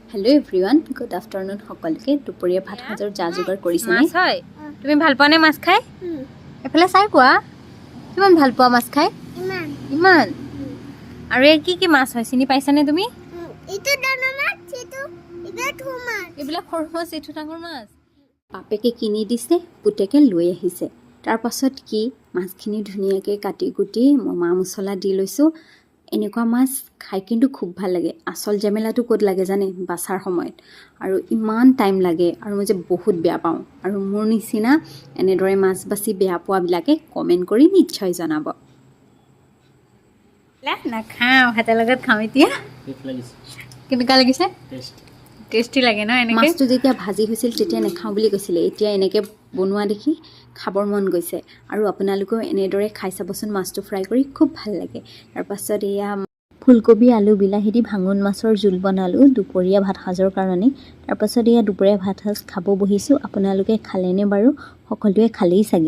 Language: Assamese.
হেল্ল' এভৰিৱান, গুড আফটাৰনুন সকলোকে। দুপৰীয়া ভাত সাজৰ যা যোগাৰ কৰিছে মাছ হয়। তুমি ভাল পোৱা নে মাছ খাই? এফালে চাই কোৱা, কিমান ভাল পোৱা মাছ খাই? ইমান। আৰু এই কি কি মাছ হয় চিনি পাইছানে তুমি? এইবিলাক সৰু মাছ, এইটো ডাঙৰ মাছ। বাপেকে কিনি দিছে, পুতেকে লৈ আহিছে। তাৰপাছত কি মাছখিনি ধুনীয়াকৈ কাটি কুটি মা মছলা দি লৈছোঁ। এনেকুৱা মাছ খাই কিন্তু খুব ভাল লাগে। আচল জেমেলাটো ক'ত লাগে জানে? বাছাৰ সময়ত। আৰু ইমান টাইম লাগে আৰু মই যে বহুত বেয়া পাওঁ। আৰু মোৰ নিচিনা এনেদৰে মাছ বাছি বেয়া পোৱাবিলাকে কমেণ্ট কৰি নিশ্চয় জনাব। নাখাওঁ, ভাতৰ লগত খাওঁ। এতিয়া কেনেকুৱা লাগিছে? টেষ্টি লাগে ন? এনেকৈ মাছটো যেতিয়া ভাজি হৈছিল তেতিয়া নাখাওঁ বুলি কৈছিলে, এতিয়া এনেকৈ বনোৱা দেখি খাবৰ মন গৈছে। আৰু আপোনালোকেও এনেদৰে খাই চাবচোন, মাছটো ফ্ৰাই কৰি খুব ভাল লাগে। তাৰপাছত এয়া ফুলকবি আলু বিলাহী দি ভাঙোন মাছৰ জোল বনালোঁ দুপৰীয়া ভাত সাজৰ কাৰণে। তাৰপাছত এয়া দুপৰীয়া ভাত সাজ খাব বহিছোঁ। আপোনালোকে খালেনে বাৰু? সকলোৱে খালেই চাগে।